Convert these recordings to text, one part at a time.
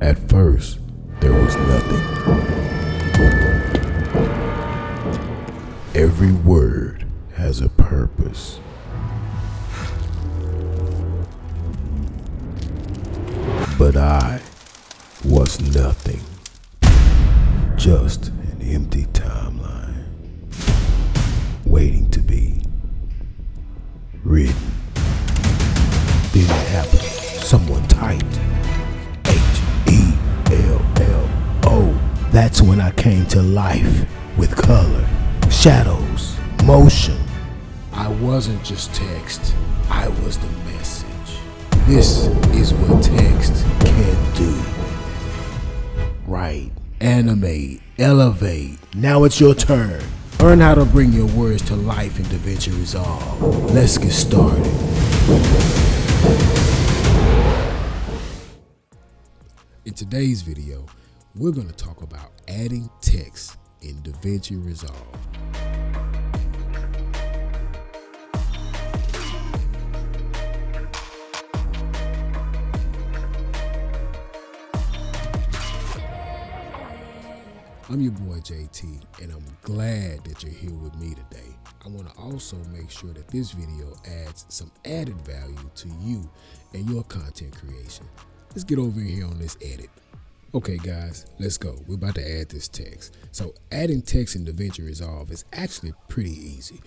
At first, there was nothing. Every word has a purpose. But I was nothing. Just an empty timeline, waiting to be written. Then it happened. Someone typed Hello. That's when I came to life with color, shadows, motion. I wasn't just text, I was the message. This is what text can do. Write, animate, elevate. Now it's your turn. Learn how to bring your words to life in DaVinci Resolve. Let's get started. In today's video, we're going to talk about adding text in DaVinci Resolve. I'm your boy JT, and I'm glad that you're here with me today. I want to also make sure that this video adds some added value to you and your content creation. Let's get over here on this edit. Okay guys, let's go. We're about to add this text. So adding text in DaVinci Resolve is actually pretty easy.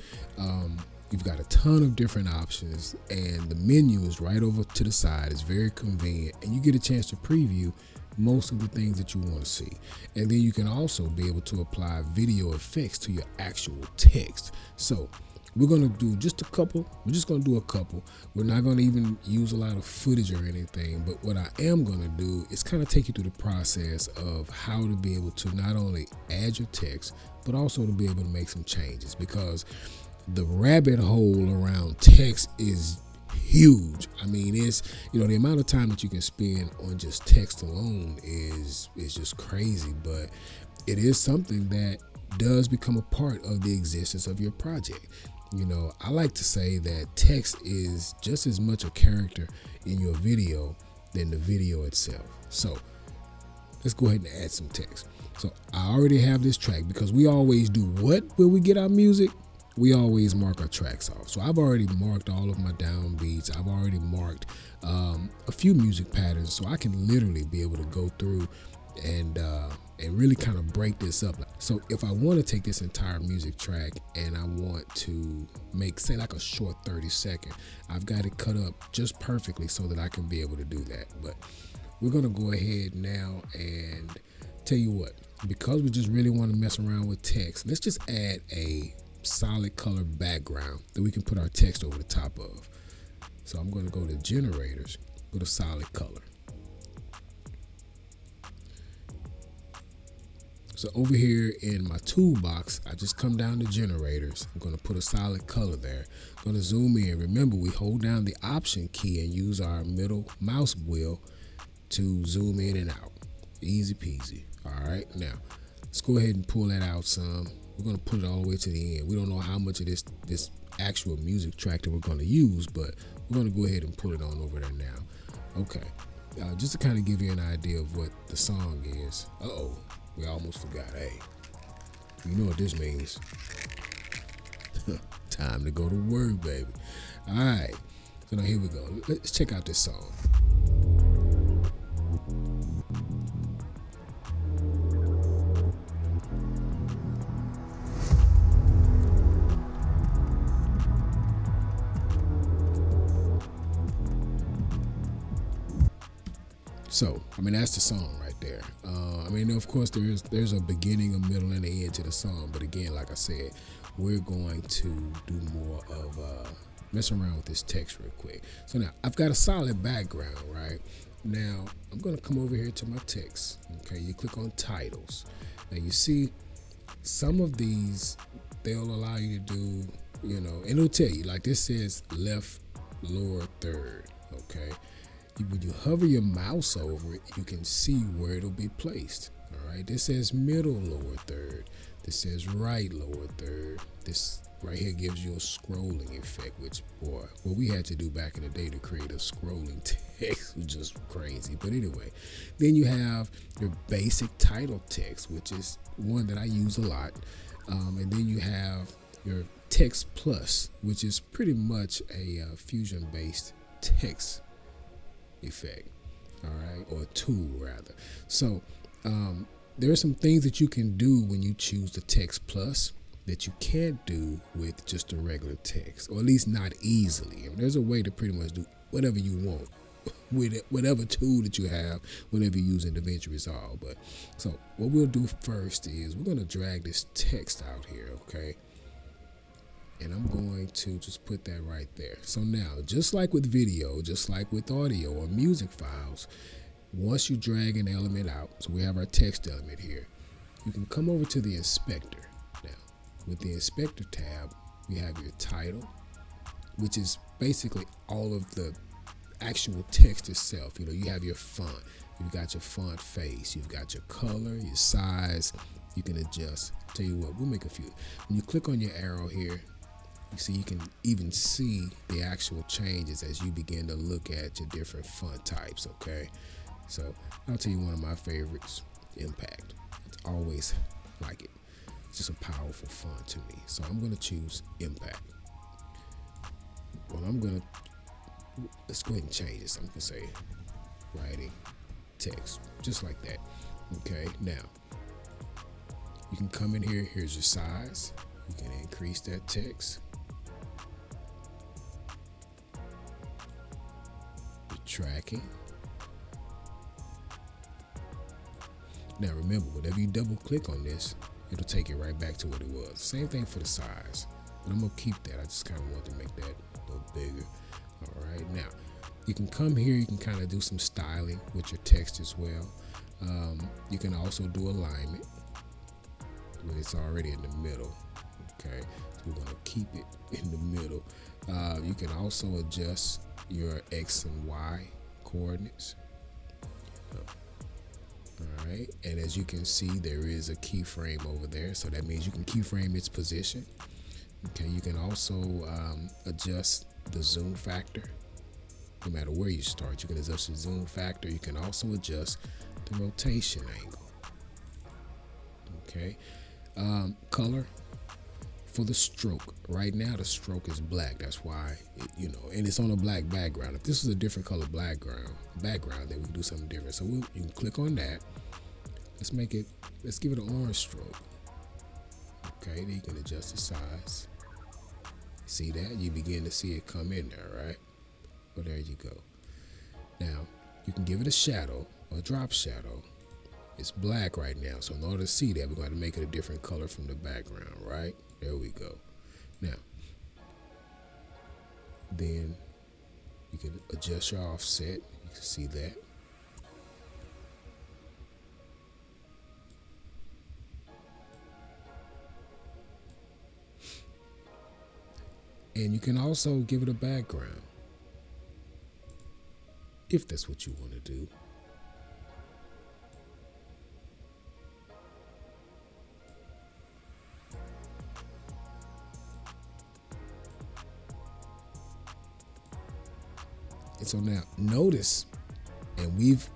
You've got a ton of different options, and the menu is right over to the side. It's very convenient, and you get a chance to preview most of the things that you want to see. And then you can also be able to apply video effects to your actual text. So we're going to do just a couple. We're just going to do a couple. We're not going to even use a lot of footage or anything, but what I am going to do is kind of take you through the process of how to be able to not only add your text, but also to be able to make some changes, because the rabbit hole around text is huge. I mean, it's, the amount of time that you can spend on just text alone is just crazy, but it is something that does become a part of the existence of your project. I like to say that text is just as much a character in your video than the video itself. So let's go ahead and add some text. So I already have this track, because we always do what when we get our music? We always mark our tracks off. So I've already marked all of my downbeats. I've already marked a few music patterns, so I can literally be able to go through and really kind of break this up. So if I want to take this entire music track and I want to make, say, like a short 30-second, I've got it cut up just perfectly so that I can be able to do that. But we're going to go ahead now and tell you what, because we just really want to mess around with text, let's just add a solid color background that we can put our text over the top of. So I'm going to go to generators, go to solid color. So over here in my toolbox, I just come down to generators. I'm going to put a solid color there. I'm going to zoom in. Remember, we hold down the option key and use our middle mouse wheel to zoom in and out. Easy peasy. All right, now let's go ahead and pull that out some. We're going to put it all the way to the end. We don't know how much of this actual music track that we're going to use, but we're going to go ahead and put it on over there now. Okay, just to kind of give you an idea of what the song is. Uh-oh, we almost forgot. Hey, you know what this means. Time to go to work, baby. All right, so now here we go. Let's check out this song. So, that's the song right there. Of course, there's a beginning, a middle, and an end to the song. But again, like I said, we're going to do more of mess around with this text real quick. So now, I've got a solid background, right? Now, I'm going to come over here to my text. Okay, you click on titles. Now, you see some of these, they'll allow you to do, and it'll tell you, like this says left lower third, okay? When you hover your mouse over it, you can see where it'll be placed. All right, this says middle lower third. This says right lower third. This right here gives you a scrolling effect, which, boy, what we had to do back in the day to create a scrolling text was just crazy. But anyway, then you have your basic title text, which is one that I use a lot. And then you have your text plus, which is pretty much a Fusion based text effect, all right, or tool rather. So there are some things that you can do when you choose the text plus that you can't do with just a regular text, or at least not easily. There's a way to pretty much do whatever you want with it, whatever tool that you have whenever you're using DaVinci Resolve. But so what we'll do first is we're going to drag this text out here, okay? And I'm going to just put that right there. So now, just like with video, just like with audio or music files, once you drag an element out, so we have our text element here, you can come over to the inspector. Now, with the inspector tab, we have your title, which is basically all of the actual text itself. You know, you have your font, you've got your font face, you've got your color, your size, you can adjust. Tell you what, we'll make a few. When you click on your arrow here, you see you can even see the actual changes as you begin to look at your different font types, okay? So I'll tell you one of my favorites, Impact. It's always like it. It's just a powerful font to me. So I'm gonna choose Impact. Well, let's go ahead and change this. I'm gonna say writing text, just like that. Okay, now you can come in here, here's your size. You can increase that text. Tracking. Now remember, whenever you double click on this, it'll take it right back to what it was. Same thing for the size, but I'm gonna keep that. I just kind of want to make that a little bigger. All right, now you can come here, you can kind of do some styling with your text as well. You can also do alignment, but it's already in the middle. Okay, so we're gonna keep it in the middle. You can also adjust your X and Y coordinates. All right, and as you can see, there is a keyframe over there, so that means you can keyframe its position. Okay, you can also adjust the zoom factor. No matter where you start, you can adjust the zoom factor. You can also adjust the rotation angle. Okay, color. For the stroke, right now the stroke is black. That's why, and it's on a black background. If this was a different color background, then we can do something different. So you can click on that. Let's give it an orange stroke. Okay, then you can adjust the size. See that? You begin to see it come in there, right? Well, there you go. Now, you can give it a shadow or a drop shadow. It's black right now, so in order to see that, we're going to make it a different color from the background, right? There we go. Now, then you can adjust your offset. You can see that. And you can also give it a background, if that's what you want to do. And so now notice, and we've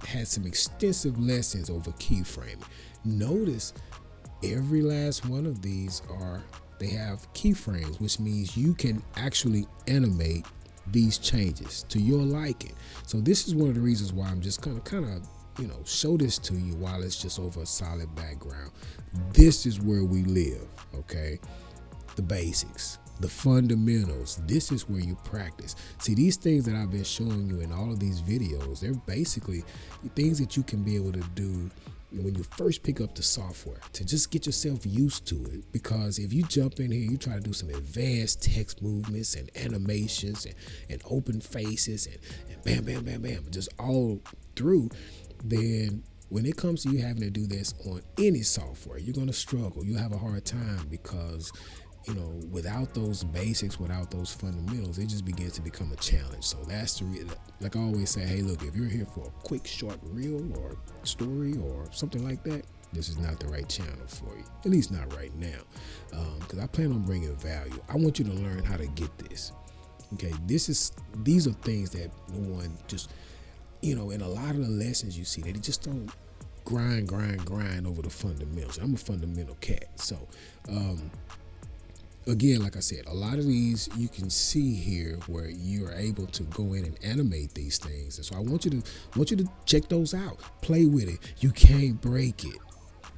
had some extensive lessons over keyframing. Notice every last one of these they have keyframes, which means you can actually animate these changes to your liking. So this is one of the reasons why I'm just gonna kind of show this to you while it's just over a solid background. This is where we live, okay? The basics, the fundamentals. This is where you practice. See, these things that I've been showing you in all of these videos, they're basically things that you can be able to do when you first pick up the software, to just get yourself used to it. Because if you jump in here, you try to do some advanced text movements and animations and open faces and bam, bam, bam, bam, just all through, then when it comes to you having to do this on any software, you're going to struggle. You'll have a hard time because without those basics, without those fundamentals, it just begins to become a challenge. So that's the reason, like I always say, hey, look, if you're here for a quick, short reel or story or something like that, this is not the right channel for you, at least not right now, because I plan on bringing value. I want you to learn how to get this. Okay, these are things that no one just, in a lot of the lessons you see, they just don't grind over the fundamentals. I'm a fundamental cat, so again, like I said, a lot of these you can see here where you're able to go in and animate these things, and so I want you to check those out, play with it. You can't break it.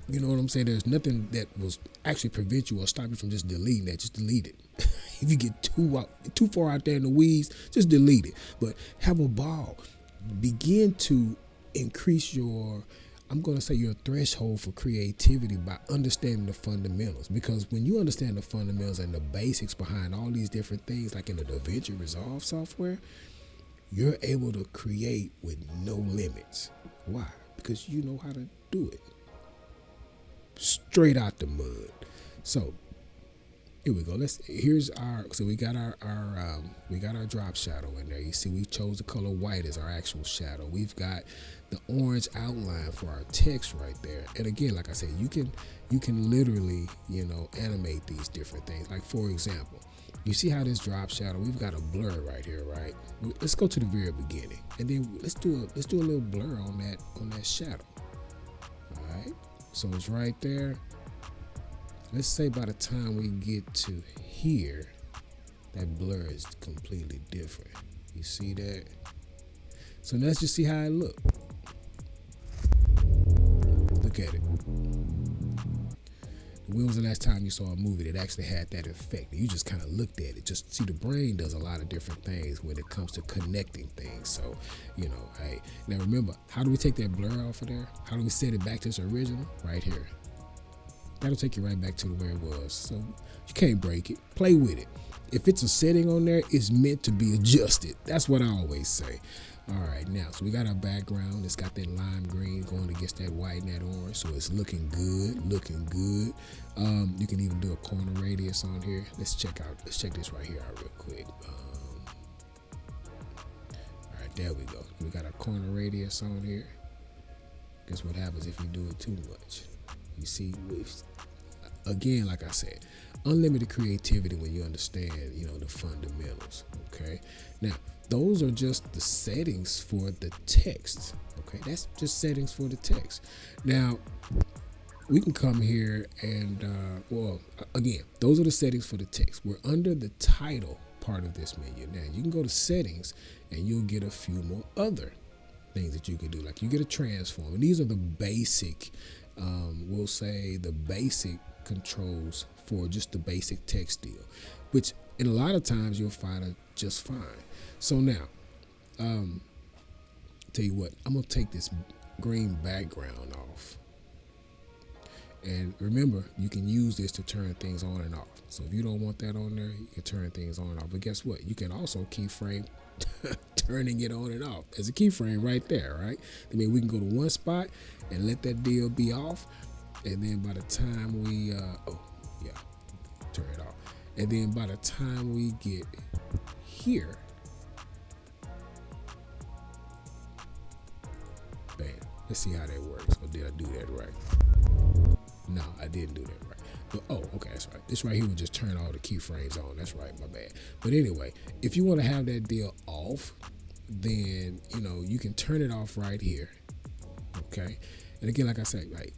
You know what I'm saying? There's nothing that will actually prevent you or stop you from just deleting that. Just delete it. If you get too far out there in the weeds, just delete it. But have a ball. Begin to increase your threshold for creativity by understanding the fundamentals. Because when you understand the fundamentals and the basics behind all these different things, like in the DaVinci Resolve software, you're able to create with no limits. Why? Because you know how to do it. Straight out the mud. So here we go. We got our drop shadow in there. You see, we chose the color white as our actual shadow. We've got the orange outline for our text right there. And again, like I said, you can literally, animate these different things. Like, for example, you see how this drop shadow, we've got a blur right here, right? Let's go to the very beginning, and then let's do a little blur on that shadow. All right. So it's right there. Let's say by the time we get to here, that blur is completely different. You see that? So let's just see how it looks. Look at it. When was the last time you saw a movie that actually had that effect? You just kind of looked at it. Just see, the brain does a lot of different things when it comes to connecting things. So, hey, now remember, how do we take that blur off of there? How do we set it back to its original? Right here. That'll take you right back to where it was. So you can't break it. Play with it. If it's a setting on there, it's meant to be adjusted. That's what I always say. All right, now, so we got our background. It's got that lime green going against that white and that orange, so it's looking good. You can even do a corner radius on here. Let's check this right here out real quick. All right, there we go. We got our corner radius on here. Guess what happens if you do it too much? You see, again, like I said, unlimited creativity when you understand, the fundamentals. Okay, now those are just the settings for the text. Okay, that's just settings for the text. Now we can come here and again, those are the settings for the text. We're under the title part of this menu. Now you can go to settings and you'll get a few more other things that you can do. Like you get a transform, and these are the basic, we'll say the basic controls for just the basic text deal, which in a lot of times you'll find are just fine. So now, tell you what, I'm gonna take this green background off. And remember, you can use this to turn things on and off. So if you don't want that on there, you can turn things on and off. But guess what? You can also keyframe turning it on and off. There's a keyframe right there, right? I mean, we can go to one spot and let that deal be off. And then by the time we, turn it off. And then by the time we get here, bam. Let's see how that works. Or did I do that right? No, I didn't do that right. But okay, that's right. This right here will just turn all the keyframes on. That's right, my bad. But anyway, if you want to have that deal off, then you can turn it off right here. Okay. And again, like I said, right,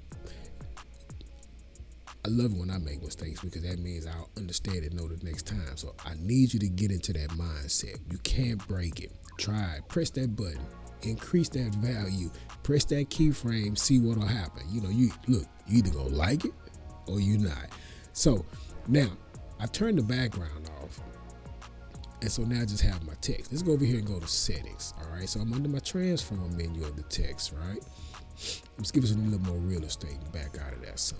I love it when I make mistakes because that means I'll understand it, know the next time. So I need you to get into that mindset. You can't break it. Try it. Press that button. Increase that value. Press that keyframe. See what'll happen. You either gonna like it or you not. So now I turned the background off, and so now I just have my text. Let's go over here and go to settings. All right. So I'm under my transform menu of the text. Right. Let's give us a little more real estate and back out of that song.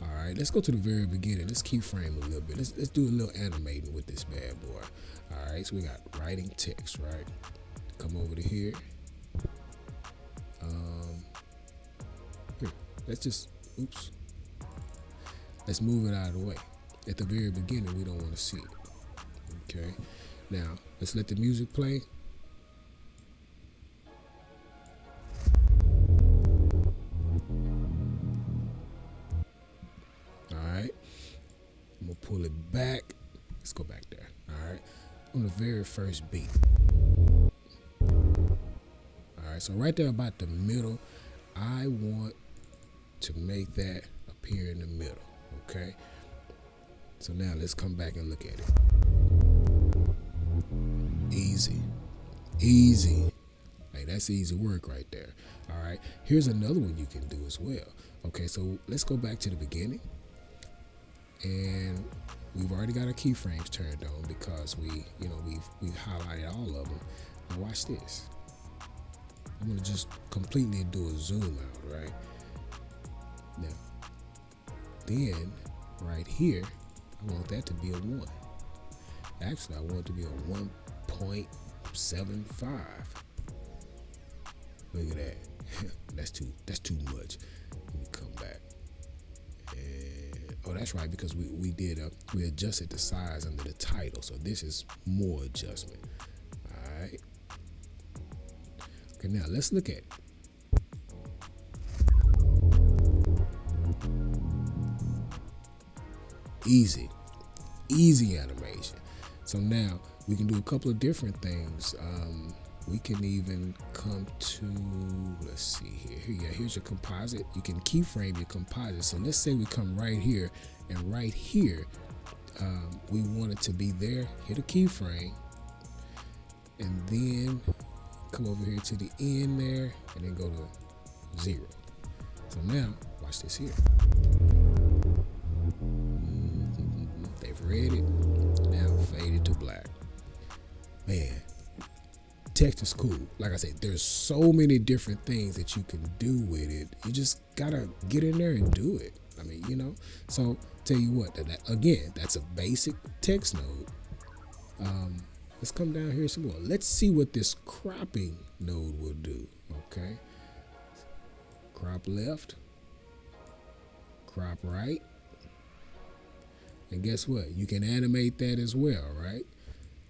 All right, let's go to the very beginning. Let's keyframe a little bit. Let's do a little animating with this bad boy. All right, so we got writing text, right? Come over to here. Here, let's move it out of the way. At the very beginning, we don't want to see it. Okay, now let's let the music play. on the very first beat. All right, so right there about the middle, I want to make that appear in the middle, okay? So now let's come back and look at it. Easy, easy. Hey, that's easy work right there. All right, here's another one you can do as well. Okay, so let's go back to the beginning, and we've already got our keyframes turned on because we've highlighted all of them. Now watch this. I'm gonna just completely do a zoom out, right? Now, then right here, I want that to be a 1. Actually, I want it to be a 1.75. Look at that. That's too much. Let me come back. And oh, that's right, because we adjusted the size under the title, so this is more adjustment. All right. Okay, now let's look at it. Easy animation. So now we can do a couple of different things. We can even come to, let's see here. Here's your composite. You can keyframe your composite. So let's say we come right here, and right here, we want it to be there. Hit a keyframe, and then come over here to the end there, and then go to 0. So now, watch this here. They've read it. Now fade it to black. Man, text is cool. Like I said, there's so many different things that you can do with it. You just gotta get in there and do it. I mean, So tell you what, again, that's a basic text node. Let's come down here some more. Let's see what this cropping node will do. Okay. Crop left, crop right. And guess what? You can animate that as well, right?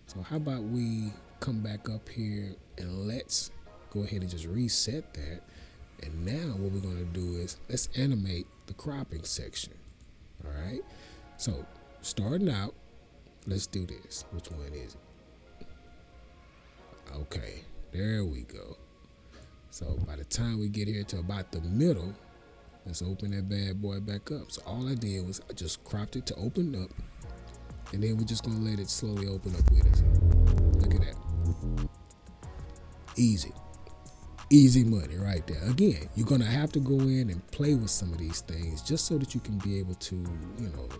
So how about we come back up here and let's go ahead and just reset that. And now what we're going to do is let's animate the cropping section. All right. So starting out, let's do this. Which one is it? Okay, there we go. So by the time we get here to about the middle, let's open that bad boy back up. So all I did was I just cropped it to open up, and then we're just gonna let it slowly open up with us. Look at that. Easy money right there. Again, you're gonna have to go in and play with some of these things just so that you can be able to,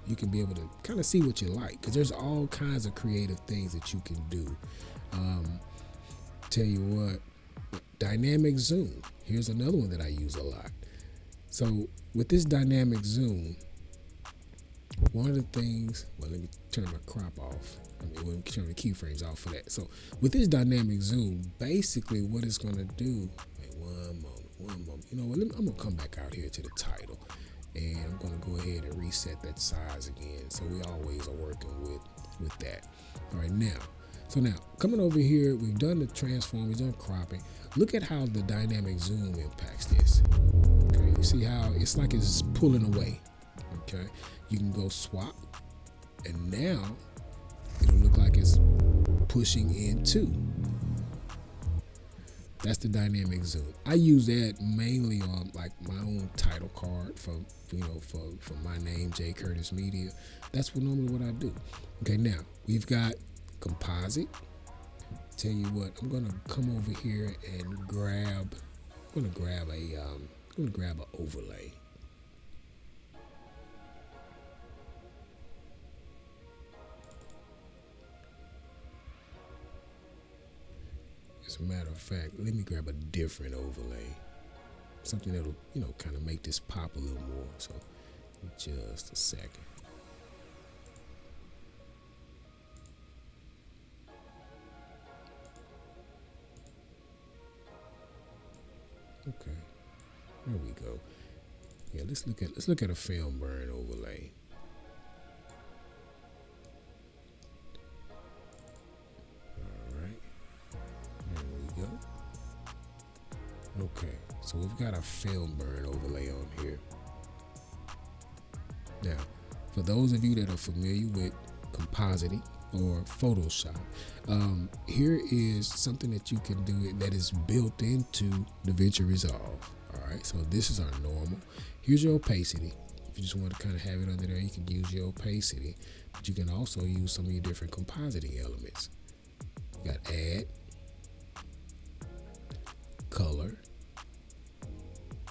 you can be able to kind of see what you like, because there's all kinds of creative things that you can do. Tell you what, dynamic zoom. Here's another one that I use a lot. So with this dynamic zoom, one of the things, well, let me turn my crop off. Let me turn the keyframes off for that. So with this dynamic zoom, basically what it's gonna do, wait, one moment. You know what, I'm gonna come back out here to the title, and I'm gonna go ahead and reset that size again. So we always are working with that. All right, now coming over here, we've done the transform, we've done cropping. Look at how the dynamic zoom impacts this. Okay, you see how it's like it's pulling away. Okay, you can go swap, and now it'll look like it's pushing in too. That's the dynamic zoom. I use that mainly on like my own title card for my name, J Curtis Media. That's normally what I do. Okay, now we've got composite. Tell you what, I'm gonna come over here and grab a overlay. As a matter of fact, let me grab a different overlay. Something that'll, kind of make this pop a little more. So, just a second. Okay, there we go. Yeah, let's look at a film burn overlay. All right, there we go. Okay, so we've got a film burn overlay on here. Now, for those of you that are familiar with compositing, or Photoshop. Here is something that you can do that is built into DaVinci Resolve. All right, so this is our normal. Here's your opacity. If you just want to kind of have it under there, you can use your opacity, but you can also use some of your different compositing elements. You got add, color,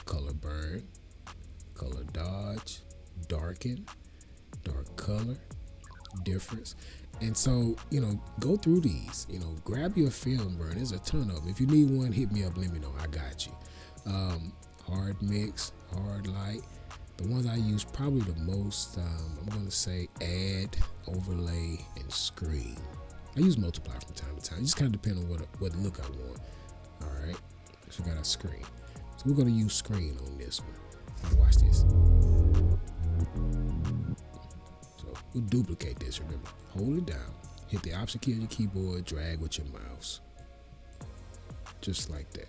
color burn, color dodge, darken, dark color, difference. And so, go through these, grab your film burn. There's a ton of them. If you need one, hit me up, let me know. I got you. Hard mix, hard light. The ones I use probably the most, I'm going to say add, overlay, and screen. I use multiply from time to time. It just kind of depends on what look I want. All right. So we got our screen. So we're going to use screen on this one. Now watch this. So we'll duplicate this. Remember, hold it down. Hit the Option key on your keyboard. Drag with your mouse. Just like that.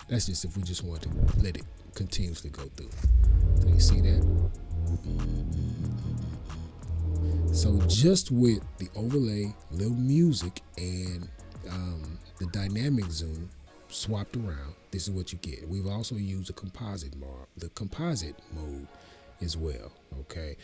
That's just if we just want to let it continuously go through. So you see that? So just with the overlay, little music, and the dynamic zoom swapped around, this is what you get. We've also used the composite mode as well. Okay.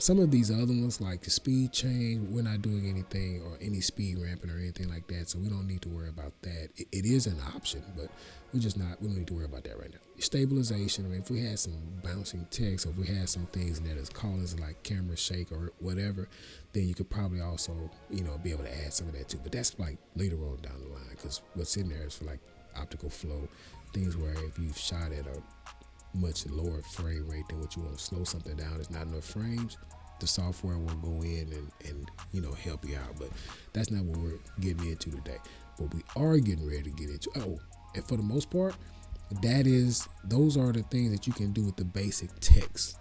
Some of these other ones, like the speed change, we're not doing anything or any speed ramping or anything like that, so we don't need to worry about that. It is an option, but we don't need to worry about that right now. Stabilization, if we had some bouncing text, or if we had some things that is calling like camera shake or whatever, then you could probably also, be able to add some of that too. But that's like later on down the line, because what's in there is for like optical flow, things where if you've shot at a much lower frame rate than what you want to slow something down, there's not enough frames, the software will go in and help you out. But that's not what we're getting into today. What we are getting ready to get into, and for the most part, those are the things that you can do with the basic text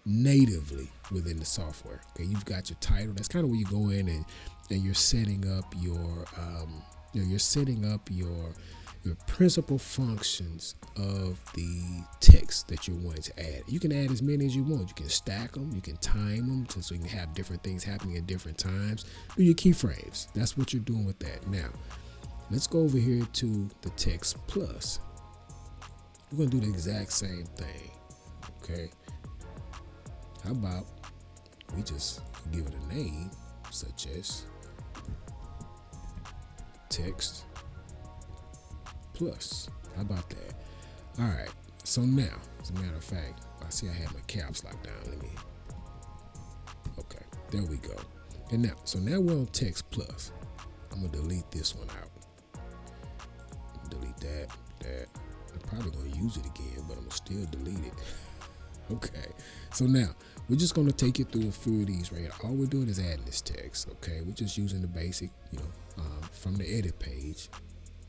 natively within the software. Okay, you've got your title. That's kind of where you go in and you're setting up your your principal functions of the text that you're wanting to add. You can add as many as you want. You can stack them, you can time them so you can have different things happening at different times. Do your keyframes. That's what you're doing with that. Now, let's go over here to the text plus. We're going to do the exact same thing. Okay. How about we just give it a name such as text plus. How about that? All right. So now, as a matter of fact, I see I have my caps locked down. Okay, there we go. And now we're on text plus. I'm gonna delete this one out. Delete that. I'm probably gonna use it again, but I'm gonna still delete it. Okay. So now we're just gonna take you through a few of these right here. All we're doing is adding this text. Okay. We're just using the basic, from the edit page,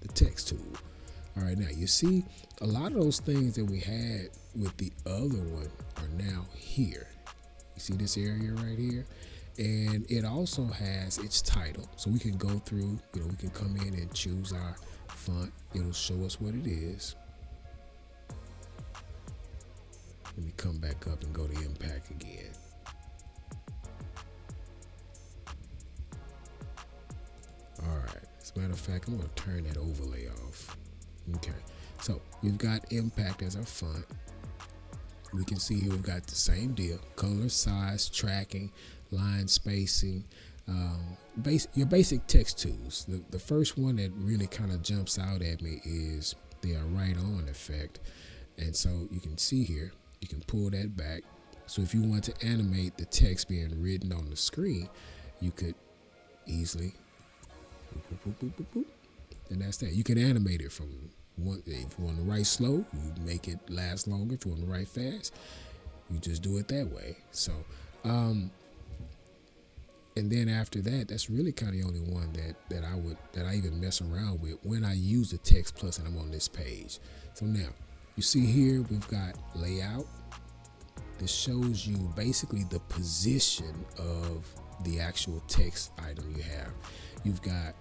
the text tool. All right, now you see a lot of those things that we had with the other one are now here. You see this area right here? And it also has its title. So we can go through, we can come in and choose our font. It'll show us what it is. Let me come back up and go to impact again. All right, as a matter of fact, I'm gonna turn that overlay off. Okay, so we've got impact as our font. We can see here we've got the same deal: color, size, tracking, line spacing, your basic text tools. The first one that really kind of jumps out at me is the right on effect. And so you can see here, you can pull that back. So if you want to animate the text being written on the screen, you could easily, and that's that. You can animate it from one. If you want to write slow, you make it last longer. If you want to write fast, you just do it that way. So, and then after that, that's really kind of the only one that I even mess around with when I use the text plus and I'm on this page. So now you see here we've got layout. This shows you basically the position of the actual text item you have. You've got,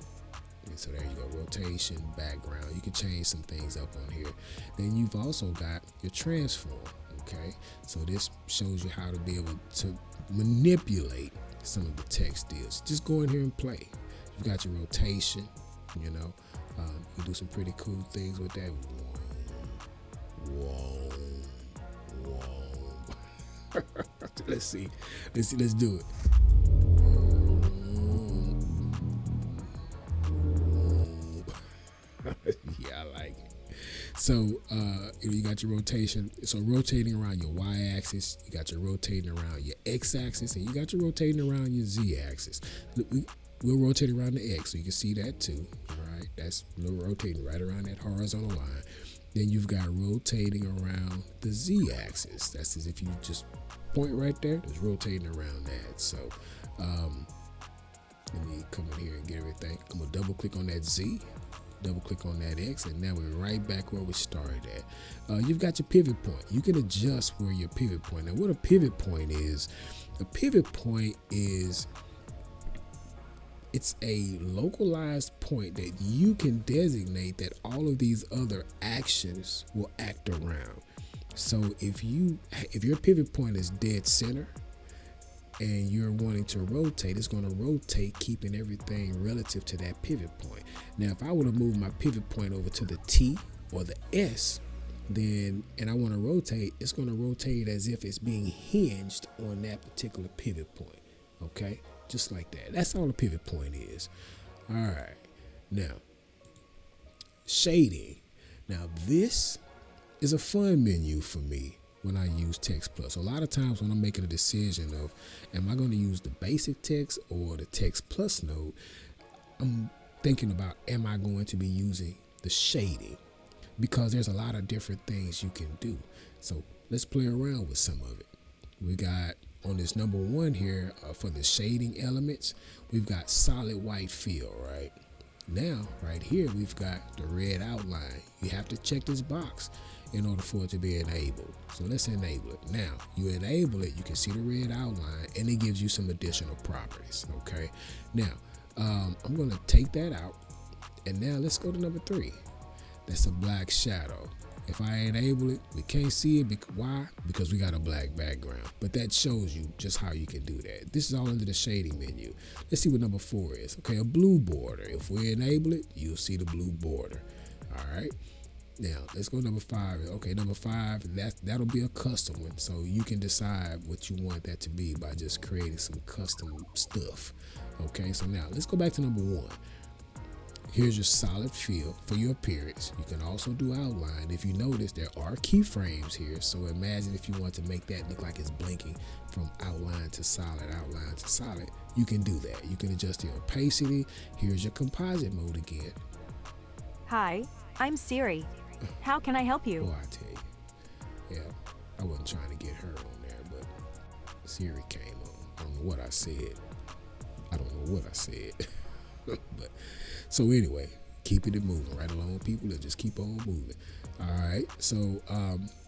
so there you go, rotation, background. You can change some things up on here. Then you've also got your transform. Okay, so this shows you how to be able to manipulate some of the text is. Just go in here and play. You've got your rotation, you know. You do some pretty cool things with that. Whoa. Let's see. Let's do it. Yeah, I like it. So you got your rotation. So rotating around your y-axis, you got your rotating around your x-axis, and you got your rotating around your z-axis. We're rotating around the x, so you can see that too. All right, that's rotating right around that horizontal line. Then you've got rotating around the z-axis. That's as if you just point right there. It's rotating around that. So let me come in here and get everything. I'm gonna double click on that z, double click on that x, and now we're right back where we started at. You've got your pivot point. You can adjust where your pivot point. Now, what a pivot point is? A pivot point is it's a localized point that you can designate that all of these other actions will act around. So if your pivot point is dead center and you're wanting to rotate, it's going to rotate, keeping everything relative to that pivot point. Now, if I were to move my pivot point over to the T or the S, and I want to rotate, it's going to rotate as if it's being hinged on that particular pivot point. Okay, just like that. That's all a pivot point is. All right. Now, shading. Now, this is a fun menu for me when I use Text Plus. A lot of times when I'm making a decision of, am I going to use the basic text or the Text Plus node, I'm thinking about, am I going to be using the shading? Because there's a lot of different things you can do. So let's play around with some of it. We got on this number one here for the shading elements, we've got solid white fill, right? Now, right here, we've got the red outline. You have to check this box in order for it to be enabled. So let's enable it. Now, you enable it, you can see the red outline, and it gives you some additional properties, okay? Now, I'm gonna take that out, and now let's go to number 3. That's a black shadow. If I enable it, we can't see it. Why? Because we got a black background. But that shows you just how you can do that. This is all under the shading menu. Let's see what number 4 is. Okay, a blue border. If we enable it, you'll see the blue border. All right. Now, let's go to number 5. Okay, number 5, that'll be a custom one. So you can decide what you want that to be by just creating some custom stuff. Okay, so now let's go back to number 1. Here's your solid fill for your appearance. You can also do outline. If you notice, there are keyframes here. So imagine if you want to make that look like it's blinking from outline to solid, you can do that. You can adjust the opacity. Here's your composite mode again. Hi, I'm Siri. How can I help you? Oh, I tell you. Yeah, I wasn't trying to get her on there, but Siri came on. I don't know what I said. But so anyway, keeping it moving right along, people. Let's just keep on moving. All right. So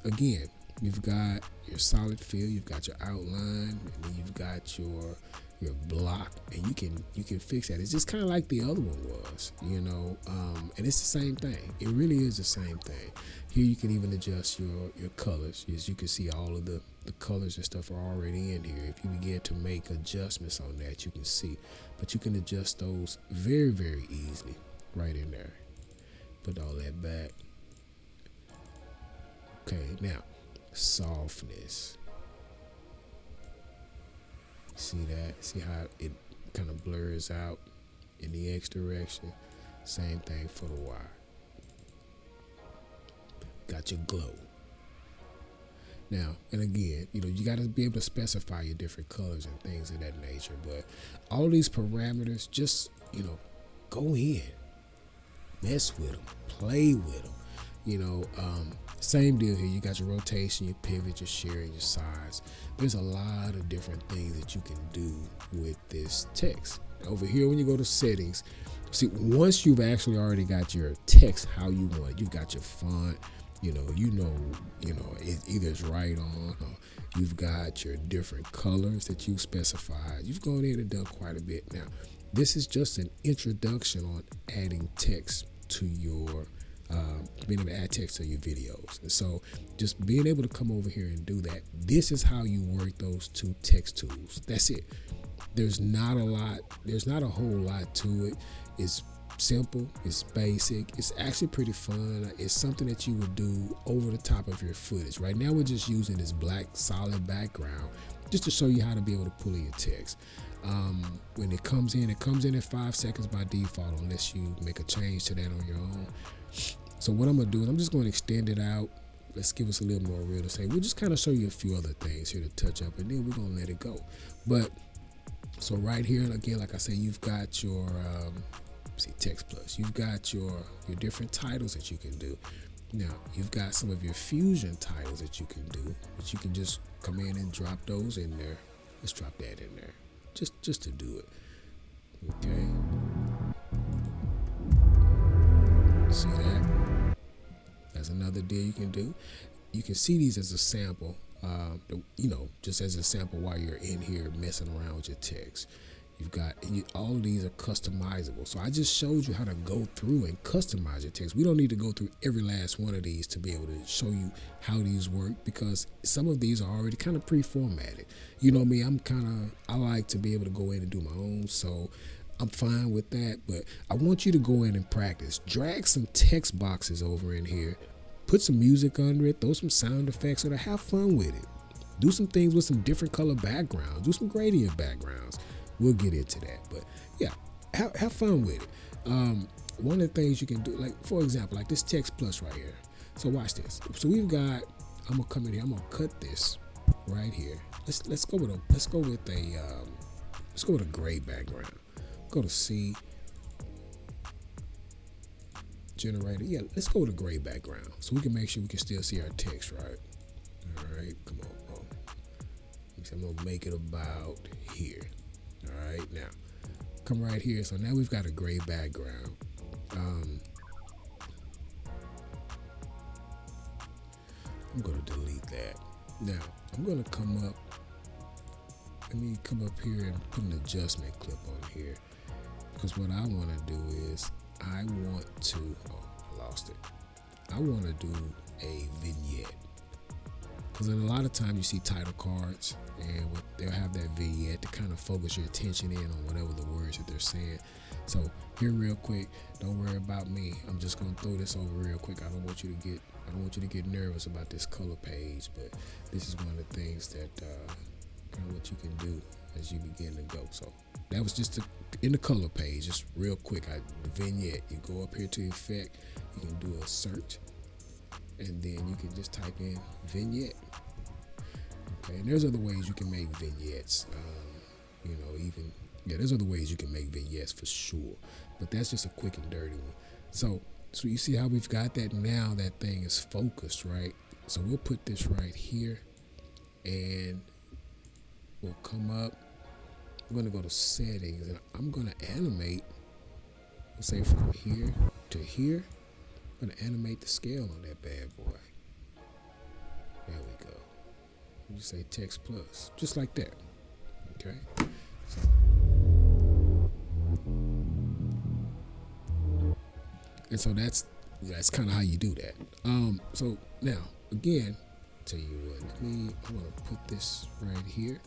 again, you've got your solid fill, you've got your outline, and then you've got your block, and you can fix that. It's just kind of like the other one was, you know, and it's the same thing. It really is the same thing. Here you can even adjust your colors. As you can see, all of the colors and stuff are already in here. If you begin to make adjustments on that, you can see, but you can adjust those very, very easily right in there. Put all that back. Okay, now softness. See that? See how it kind of blurs out in the X direction? Same thing for the Y. Got your glow. Now, and again, you know, you got to be able to specify your different colors and things of that nature. But all these parameters, just, you know, go in, mess with them, play with them. You know, same deal here. You got your rotation, your pivot, your sharing, your size. There's a lot of different things that you can do with this text. Over here, when you go to settings, see, once you've actually already got your text how you want it, you've got your font. You know, either it's right on, or you've got your different colors that you specified. You've gone in and done quite a bit. Now, this is just an introduction on adding text to your being able to add text to your videos. And so just being able to come over here and do that, this is how you work those two text tools. That's it. There's not a whole lot to it. It's simple, it's basic, it's actually pretty fun. It's something that you would do over the top of your footage. Right now we're just using this black solid background just to show you how to be able to pull in your text. When it comes in at 5 seconds by default, unless you make a change to that on your own. So what I'm gonna do is I'm just going to extend it out. Let's give us a little more real estate. We'll just kind of show you a few other things here to touch up, and then we're gonna let it go. But so right here, again, like I said, you've got your text plus. You've got your different titles that you can do. Now you've got some of your fusion titles that you can do, but you can just come in and drop those in there. Let's drop that in there, just to do it. Okay. See that? That's another deal you can do. You can see these as a sample, just as a sample while you're in here messing around with your text. You've got all of these are customizable. So I just showed you how to go through and customize your text. We don't need to go through every last one of these to be able to show you how these work, because some of these are already kind of pre-formatted. You know me, I like to be able to go in and do my own, so I'm fine with that. But I want you to go in and practice. Drag some text boxes over in here, put some music under it, throw some sound effects, or have fun with it. Do some things with some different color backgrounds, do some gradient backgrounds. We'll get into that, but yeah, have fun with it. One of the things you can do, like for example, like this text plus right here. So watch this. So we've got. I'm gonna come in here. I'm gonna cut this right here. Let's go with a gray background. Go to C. Generator. Yeah, let's go with a gray background so we can make sure we can still see our text, right? All right, come on. I'm gonna make it about here. All right, now come right here. So now we've got a gray background. I'm going to delete that. Now I'm going to come up. Let me come up here and put an adjustment clip on here, because what I want to do is I want to. Oh, I lost it. I want to do a vignette, because a lot of times you see title cards and they'll have that vignette to kind of focus your attention in on whatever the words that they're saying. So here real quick, don't worry about me. I'm just gonna throw this over real quick. I don't want you to get nervous about this color page, but this is one of the things that kind of what you can do as you begin to go. So that was just in the color page, just real quick. The vignette, you go up here to effect, you can do a search, and then you can just type in vignette. Okay, and there's other ways you can make vignettes. There's other ways you can make vignettes for sure, but that's just a quick and dirty one. So you see how we've got that now. That thing is focused, right? So we'll put this right here, and we'll come up. I'm gonna go to settings, and I'm gonna animate. Let's say from here to here. I'm gonna animate the scale on that bad boy. There we go. You say text plus, just like that. Okay. So that's kind of how you do that. So now again, tell you what. I want to put this right here,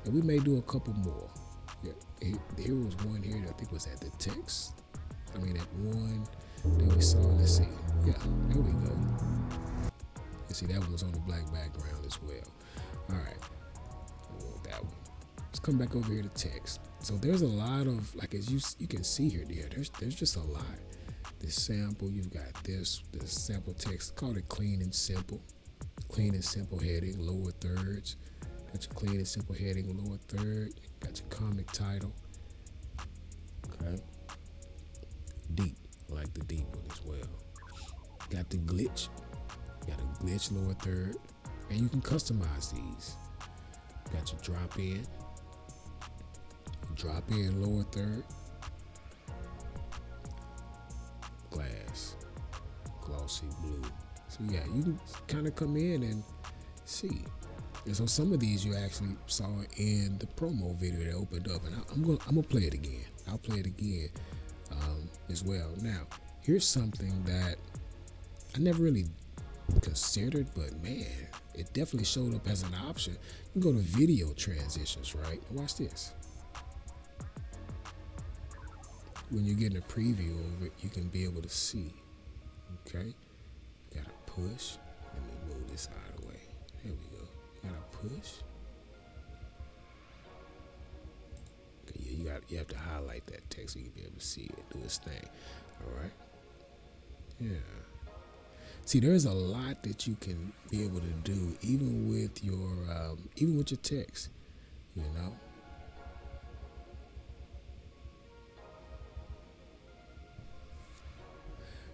and we may do a couple more. Yeah, here was one here that I think was at the text. That one that we saw. Let's see. Yeah, there we go. You see that one was on the black background as well. All right, we want that one. Let's come back over here to text. So there's a lot of, like, as you can see here, there's just a lot. This sample, you've got this sample text, called it clean and simple. Clean and simple heading, lower thirds. Got your clean and simple heading, lower third. Got your comic title. Okay. Deep, I like the deep one as well. Got the glitch. Got a glitch, lower third. And you can customize these. Got your drop in, lower third. Glass, glossy blue. So yeah, you can kind of come in and see. And so some of these you actually saw in the promo video that opened up, and I'm gonna play it again. I'll play it again as well. Now, here's something that I never really considered, but man, it definitely showed up as an option. You can go to video transitions, right? Watch this. When you're getting a preview of it, you can be able to see. Okay, gotta push. Let me move this out of the way. There we go. Gotta push. Okay, yeah, you have to highlight that text so you can be able to see it do its thing. All right. Yeah. See, there's a lot that you can be able to do, even with your text. You know.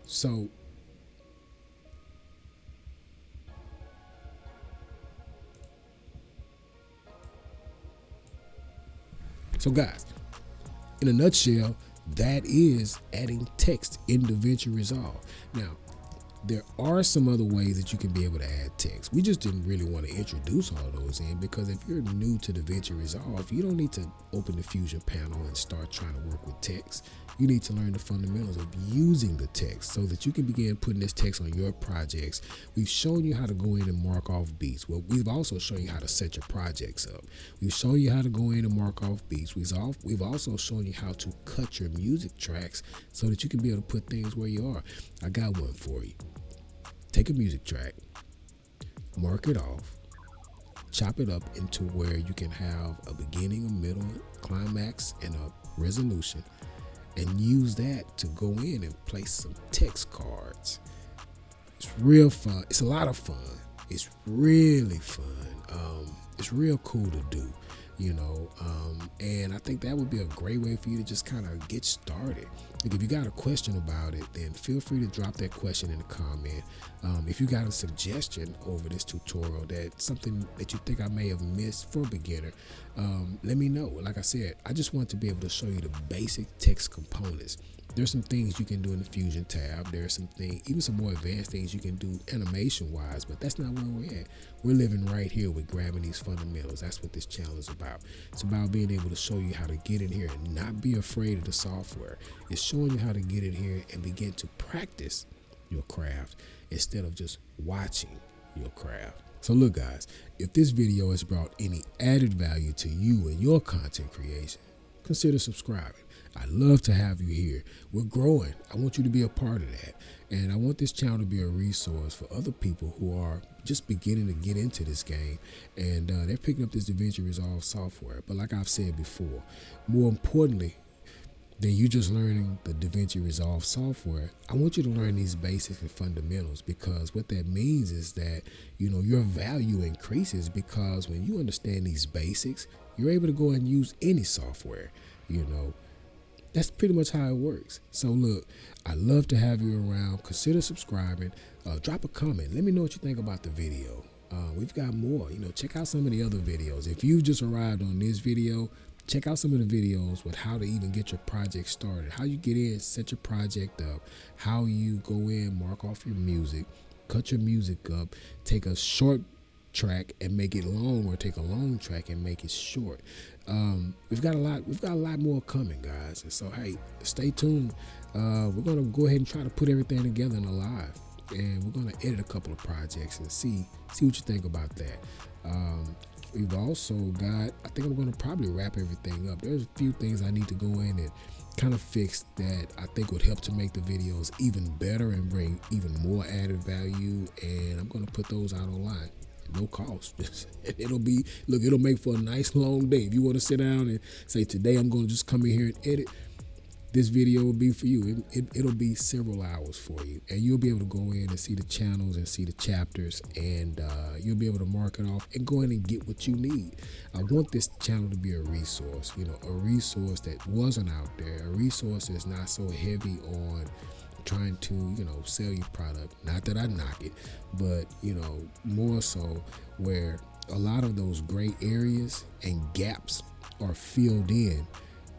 So guys, in a nutshell, that is adding text in DaVinci Resolve. Now, there are some other ways that you can be able to add text. We just didn't really want to introduce all those in, because if you're new to DaVinci Resolve, you don't need to open the Fusion panel and start trying to work with text. You need to learn the fundamentals of using the text so that you can begin putting this text on your projects. We've shown you how to go in and mark off beats. Well, we've also shown you how to set your projects up. We've shown you how to go in and mark off beats. We've also shown you how to cut your music tracks so that you can be able to put things where you are. I got one for you. Take a music track, mark it off, chop it up into where you can have a beginning, a middle, climax, and a resolution, and use that to go in and place some text cards. It's real fun. It's a lot of fun. It's really fun. It's real cool to do, you know, and I think that would be a great way for you to just kind of get started. Like, if you got a question about it, then feel free to drop that question in the comment. If you got a suggestion over this tutorial, that something that you think I may have missed for a beginner, let me know. Like I said, I just want to be able to show you the basic text components. There's some things you can do in the Fusion tab. There's some things, even some more advanced things you can do animation wise, but that's not where we're at. We're living right here with grabbing these fundamentals. That's what this channel is about. It's about being able to show you how to get in here and not be afraid of the software. It's showing you how to get in here and begin to practice your craft instead of just watching your craft. So look guys, if this video has brought any added value to you and your content creation, consider subscribing. I'd love to have you here. We're growing. I want you to be a part of that. And I want this channel to be a resource for other people who are just beginning to get into this game. And they're picking up this DaVinci Resolve software. But like I've said before, more importantly than you just learning the DaVinci Resolve software, I want you to learn these basics and fundamentals, because what that means is that, you know, your value increases, because when you understand these basics, you're able to go and use any software, you know. That's pretty much how it works. So look, I'd love to have you around. Consider subscribing. Drop a comment. Let me know what you think about the video. We've got more. You know, check out some of the other videos. If you've just arrived on this video, check out some of the videos with how to even get your project started. How you get in, set your project up. How you go in, mark off your music, cut your music up, take a short track and make it long, or take a long track and make it short. We've got a lot more coming, guys, and so hey, stay tuned. We're gonna go ahead and try to put everything together in a live, and we're gonna edit a couple of projects and see what you think about that. We've also got, I think I'm gonna probably wrap everything up. There's a few things I need to go in and kind of fix that I think would help to make the videos even better and bring even more added value, and I'm gonna put those out online. No cost. It'll make for a nice long day. If you want to sit down and say, today I'm going to just come in here and edit, this video will be for you. It'll be several hours for you, and you'll be able to go in and see the channels and see the chapters, and you'll be able to mark it off and go in and get what you need. I want this channel to be a resource, you know, a resource that wasn't out there, a resource that's not so heavy on trying to, you know, sell your product. Not that I knock it, but, you know, more so where a lot of those gray areas and gaps are filled in,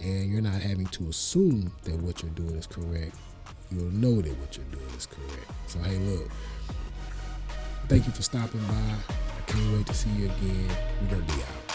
and you're not having to assume that what you're doing is correct. You'll know that what you're doing is correct. So hey, look, thank you for stopping by. I can't wait to see you again. We're gonna be out.